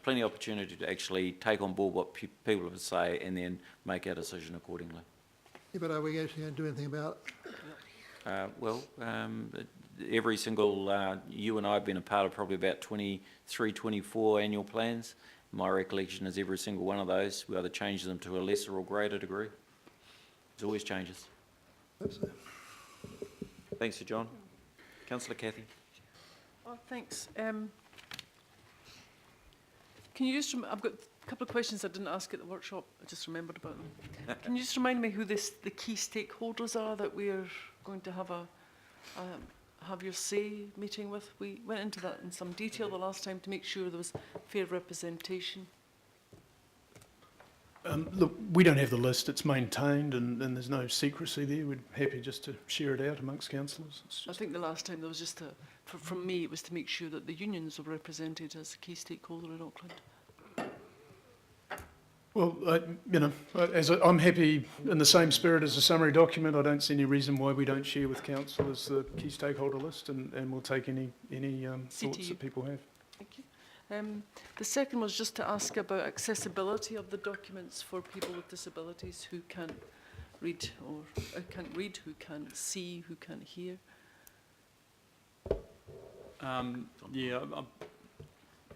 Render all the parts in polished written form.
plenty of opportunity to actually take on board what people have to say and then make our decision accordingly. Yeah, but are we actually going to do anything about it? Every single, you and I have been a part of probably about 23, 24 annual plans. My recollection is every single one of those, we either change them to a lesser or greater degree. There's always changes. Hope so. Thanks, Sir John. Councillor Cathy. Oh, thanks. Can you just, I've got a couple of questions I didn't ask at the workshop, I just remembered about them. Can you just remind me who the key stakeholders are that we're going to have have your say meeting with? We went into that in some detail the last time to make sure there was fair representation. Look, we don't have the list, it's maintained and there's no secrecy there. We're happy just to share it out amongst councillors. I think the last time there was just from me, it was to make sure that the unions were represented as a key stakeholder in Auckland. Well, I'm happy in the same spirit as the summary document. I don't see any reason why we don't share with council as the key stakeholder list, and we'll take any thoughts that people have. Thank you. The second was just to ask about accessibility of the documents for people with disabilities who can't read who can't see, who can't hear. Yeah, I'm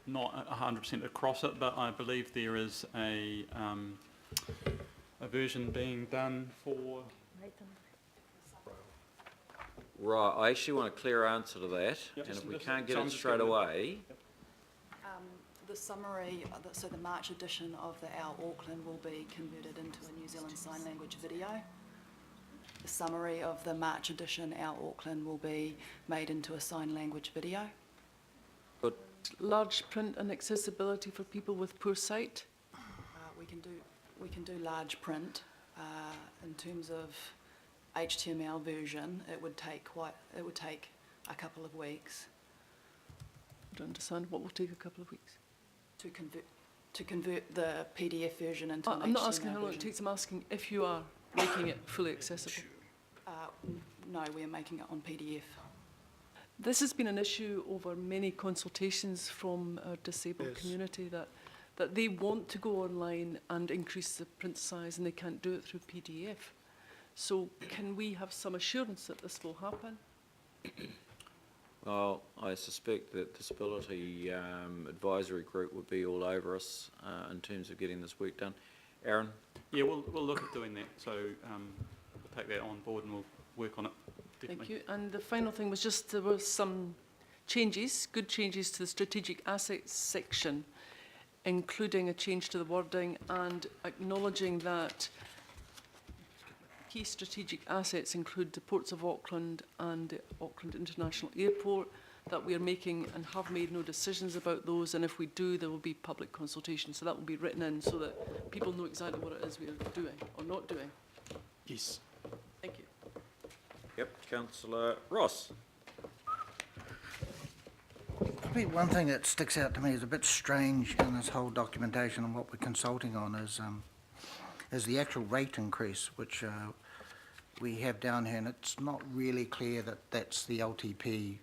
not 100% across it, but I believe there is a version being done for. Right, I actually want a clear answer to that, and if we can't get it straight away. The summary, so the March edition of the Our Auckland will be converted into a New Zealand Sign Language video. The summary of the March edition, Our Auckland, will be made into a sign language video. Good. Large print and accessibility for people with poor sight. We can do large print. In terms of HTML version, it would take a couple of weeks. I don't understand what will take a couple of weeks. To convert the PDF version into an HTML I'm not asking how long version. it takes, I'm asking if you are making it fully accessible. No, we are making it on PDF. This has been an issue over many consultations from our disabled community that they want to go online and increase the print size and they can't do it through PDF. So can we have some assurance that this will happen? Well, I suspect that Disability Advisory Group would be all over us in terms of getting this work done. Aaron? Yeah, we'll look at doing that. So we'll take that on board and we'll work on it. Definitely. Thank you. And the final thing was just there were some changes, good changes to the strategic assets section, including a change to the wording and acknowledging that key strategic assets include the ports of Auckland and the Auckland International Airport, that we are making and have made no decisions about those, and if we do, there will be public consultation. So that will be written in so that people know exactly what it is we are doing or not doing. Yes. Thank you. Yep, Councillor Ross. I think one thing that sticks out to me is a bit strange in this whole documentation and what we're consulting on is the actual rate increase, which we have down here, and it's not really clear that that's the LTP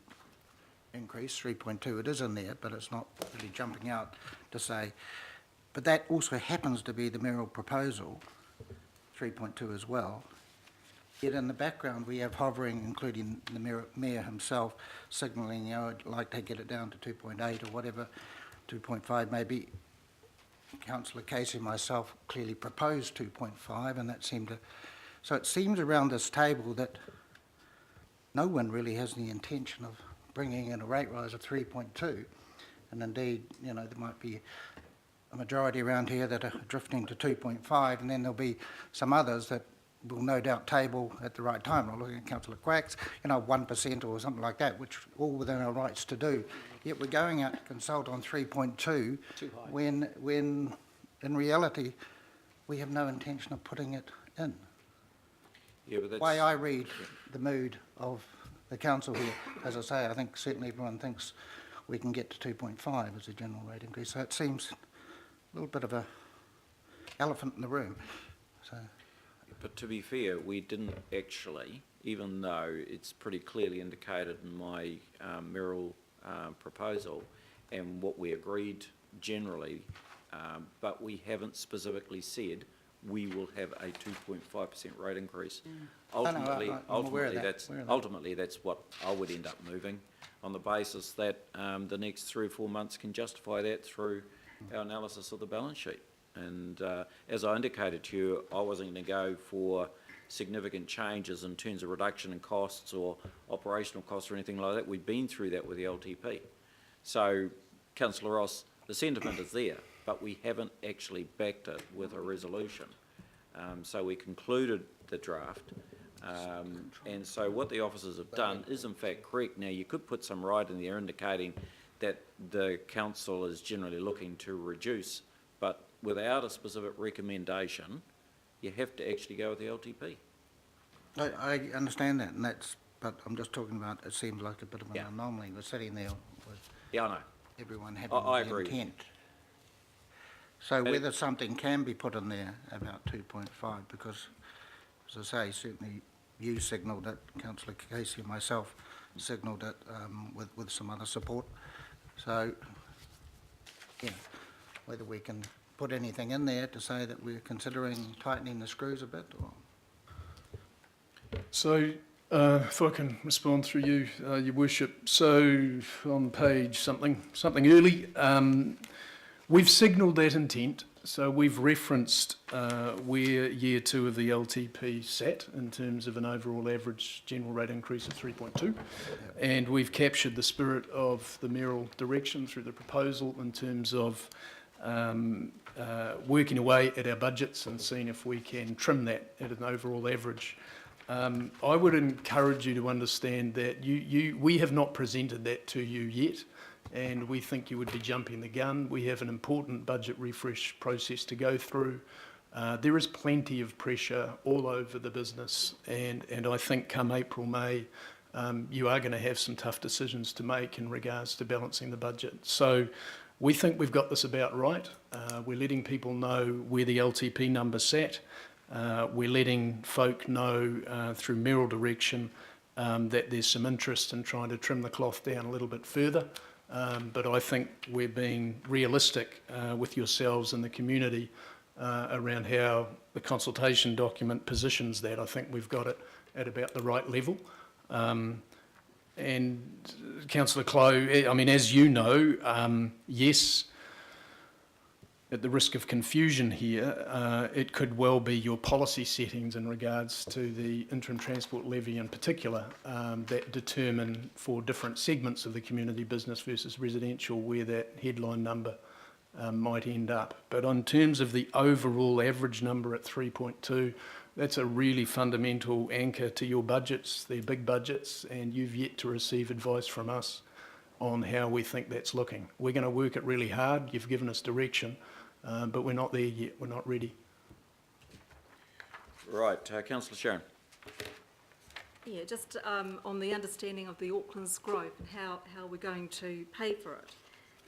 increase, 3.2. It is in there, but it's not really jumping out to say. But that also happens to be the mayoral proposal, 3.2 as well. Yet in the background we have hovering, including the mayor himself, signalling, you know, I'd like to get it down to 2.8 or whatever, 2.5 maybe. Councillor Casey and myself clearly proposed 2.5, and that seemed to... So it seems around this table that no one really has the intention of bringing in a rate rise of 3.2, and indeed, you know, there might be a majority around here that are drifting to 2.5, and then there'll be some others that will no doubt table at the right time. I'm looking at Councillor Quack's, you know, 1% or something like that, which all within our rights to do. Yet we're going out to consult on 3.2 when in reality we have no intention of putting it in. Yeah, but that's... The way I read the mood of the council here, as I say, I think certainly everyone thinks we can get to 2.5 as a general rate increase. So it seems a little bit of a elephant in the room. So. But to be fair, we didn't actually, even though it's pretty clearly indicated in my mayoral proposal and what we agreed generally, but we haven't specifically said we will have a 2.5% rate increase. Ultimately, I'm aware of that. ultimately, that's what I would end up moving, on the basis that the next 3 or 4 months can justify that through our analysis of the balance sheet. And as I indicated to you, I wasn't going to go for significant changes in terms of reduction in costs or operational costs or anything like that. We've been through that with the LTP. So, Councillor Ross, the sentiment is there, but we haven't actually backed it with a resolution. So we concluded the draft, and so what the officers have done is in fact correct. Now, you could put some right in there indicating that the council is generally looking to reduce, but without a specific recommendation, you have to actually go with the LTP. I understand that, and but I'm just talking about, it seems like a bit of an Yeah. anomaly. We're sitting there with Yeah, I know. everyone having I the agree. intent. So whether something can be put in there about 2.5, because, as I say, certainly you signalled it, Councillor Casey and myself signalled it with some other support. So, yeah, whether we can put anything in there to say that we're considering tightening the screws a bit, or... So, if I can respond through you, Your Worship. So, on page something early, we've signalled that intent. So we've referenced where year 2 of the LTP sat in terms of an overall average general rate increase of 3.2, and we've captured the spirit of the mayoral direction through the proposal in terms of working away at our budgets and seeing if we can trim that at an overall average. I would encourage you to understand that we have not presented that to you yet, and we think you would be jumping the gun. We have an important budget refresh process to go through. There is plenty of pressure all over the business, and I think come April, May, you are going to have some tough decisions to make in regards to balancing the budget. So we think we've got this about right. We're letting people know where the LTP number sat. We're letting folk know through mayoral direction that there's some interest in trying to trim the cloth down a little bit further. But I think we're being realistic with yourselves and the community around how the consultation document positions that. I think we've got it at about the right level. And Councillor Clow, I mean, as you know, yes, at the risk of confusion here, it could well be your policy settings in regards to the interim transport levy in particular that determine for different segments of the community, business versus residential, where that headline number might end up. But in terms of the overall average number at 3.2, that's a really fundamental anchor to your budgets. They're big budgets, and you've yet to receive advice from us on how we think that's looking. We're going to work it really hard. You've given us direction. But we're not there yet. We're not ready. Right, Councillor Sharon. Yeah, just on the understanding of the Auckland's growth and how we're going to pay for it.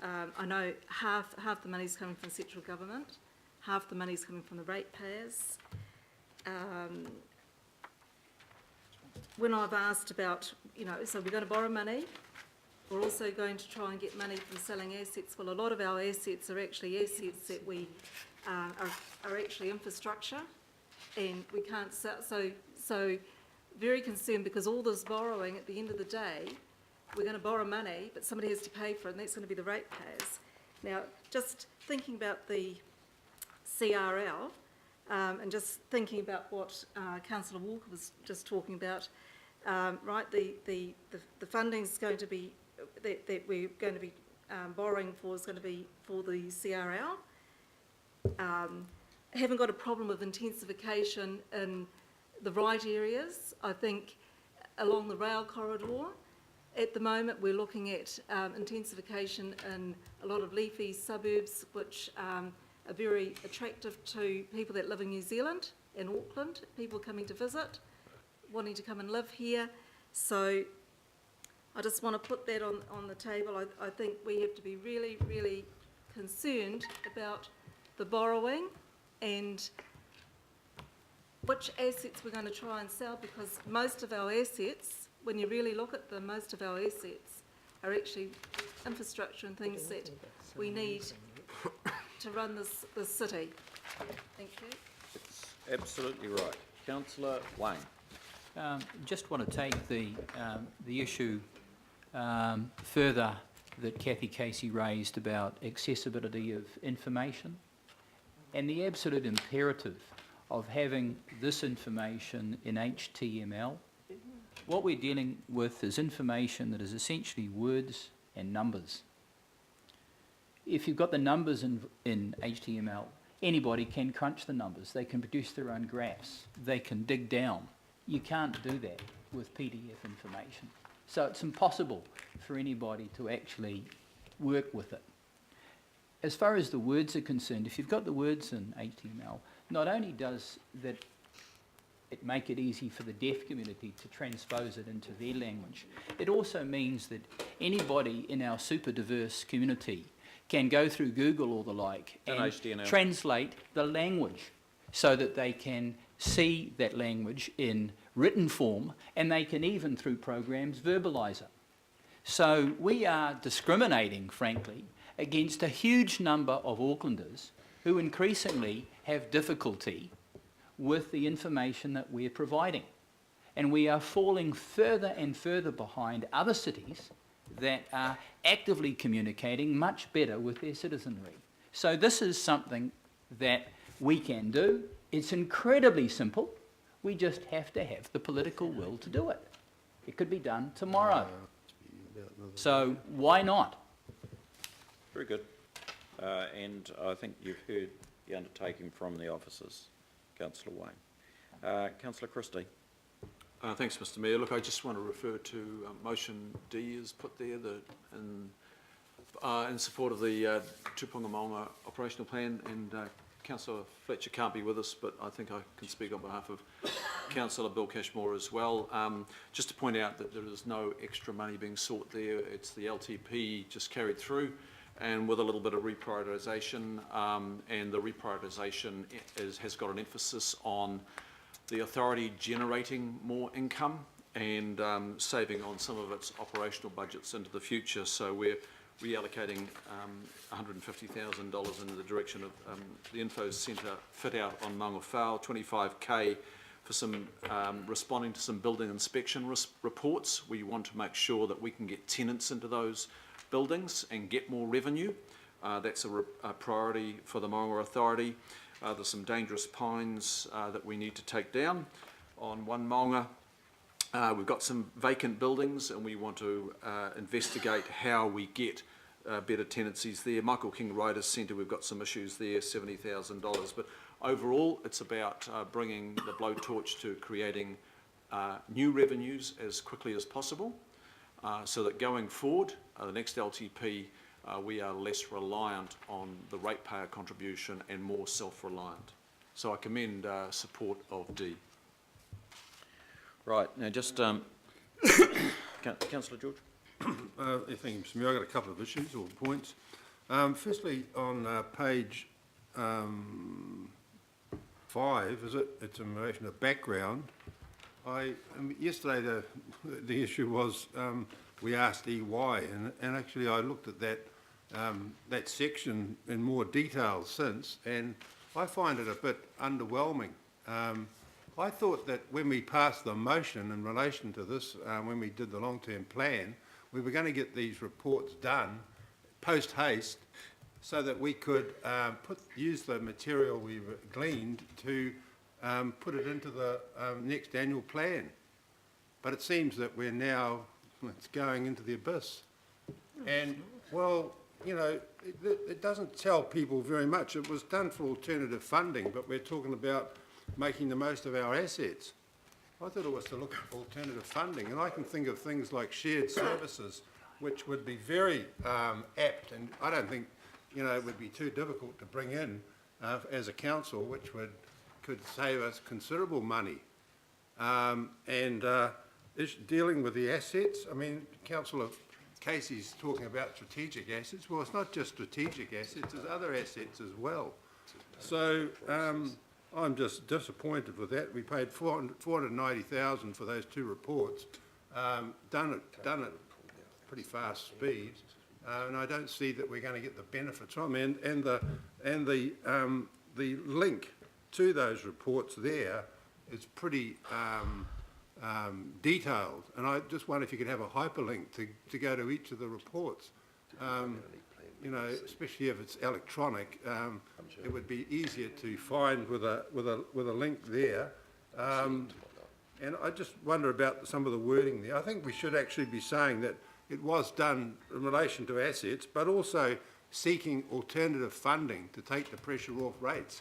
I know half the money's coming from central government, half the money's coming from the ratepayers. When I've asked about, so we're going to borrow money. We're also going to try and get money from selling assets. Well, a lot of our assets are actually assets that we are actually infrastructure, and we can't sell. So very concerned, because all this borrowing, at the end of the day, we're going to borrow money, but somebody has to pay for it, and that's going to be the ratepayers. Now, just thinking about the CRL, and just thinking about what Councillor Walker was just talking about, right? The funding's going to be that we're going to be borrowing for is going to be for the CRL. Haven't got a problem with intensification in the right areas. I think along the rail corridor, at the moment we're looking at intensification in a lot of leafy suburbs, which are very attractive to people that live in New Zealand and Auckland, people coming to visit, wanting to come and live here. So I just want to put that on the table. I think we have to be really, really concerned about the borrowing and which assets we're going to try and sell, because most of our assets, when you really look at them, most of our assets are actually infrastructure and things that we need to run this city. Thank you. It's absolutely right. Councillor Wayne. Just want to take the issue further that Kathy Casey raised about accessibility of information and the absolute imperative of having this information in HTML. What we're dealing with is information that is essentially words and numbers. If you've got the numbers in HTML, anybody can crunch the numbers. They can produce their own graphs. They can dig down. You can't do that with PDF information. So it's impossible for anybody to actually work with it. As far as the words are concerned, if you've got the words in HTML, not only does that it make it easy for the deaf community to transpose it into their language, it also means that anybody in our super diverse community can go through Google or the like and HTML. translate the language so that they can see that language in written form, and they can even, through programs, verbalise it. So we are discriminating, frankly, against a huge number of Aucklanders who increasingly have difficulty with the information that we're providing. And we are falling further and further behind other cities that are actively communicating much better with their citizenry. So this is something that we can do. It's incredibly simple. We just have to have the political will to do it. It could be done tomorrow. So why not? Very good. And I think you've heard the undertaking from the officers, Councillor Wayne. Councillor Christie. Thanks, Mr Mayor. Look, I just want to refer to motion D is put there in support of the Tupunga Maunga operational plan, and Councillor Fletcher can't be with us, but I think I can speak on behalf of Councillor Bill Cashmore as well. Just to point out that there is no extra money being sought there. It's the LTP just carried through, and with a little bit of reprioritisation, and the reprioritisation has got an emphasis on the authority generating more income and saving on some of its operational budgets into the future. So we're reallocating $150,000 into the direction of the Info Centre fit out on Maunga Whao, 25k for some responding to some building inspection reports. We want to make sure that we can get tenants into those buildings and get more revenue. That's a priority for the Maunga Authority. There's some dangerous pines that we need to take down on One Maunga. We've got some vacant buildings and we want to investigate how we get better tenancies there. Michael King Writers Centre, we've got some issues there, $70,000. But overall, it's about bringing the blowtorch to creating new revenues as quickly as possible so that going forward, the next LTP, we are less reliant on the ratepayer contribution and more self-reliant. So I commend support of D. Right, now just, Councillor George. Thank you, Mr Mayor. I've got a couple of issues or points. Firstly, on page 5, is it? It's in relation to background. Yesterday the issue was we asked EY, and actually I looked at that section in more detail since, and I find it a bit underwhelming. I thought that when we passed the motion in relation to this, when we did the long-term plan, we were going to get these reports done post-haste so that we could use the material we've gleaned to put it into the next annual plan. But it seems that we're now, it's going into the abyss. And, well, you know, it doesn't tell people very much. It was done for alternative funding, but we're talking about making the most of our assets. I thought it was to look at alternative funding, and I can think of things like shared services, which would be very apt, and I don't think, you know, it would be too difficult to bring in as a council, which could save us considerable money. Dealing with the assets, I mean, Councillor Casey's talking about strategic assets. Well, it's not just strategic assets, there's other assets as well. So I'm just disappointed with that. We paid $490,000 for those 2 reports, done at pretty fast speed, and I don't see that we're going to get the benefits from them. And and the link to those reports there is pretty detailed, and I just wonder if you could have a hyperlink to go to each of the reports. You know, especially if it's electronic, it would be easier to find with a link there. And I just wonder about some of the wording there. I think we should actually be saying that it was done in relation to assets, but also seeking alternative funding to take the pressure off rates.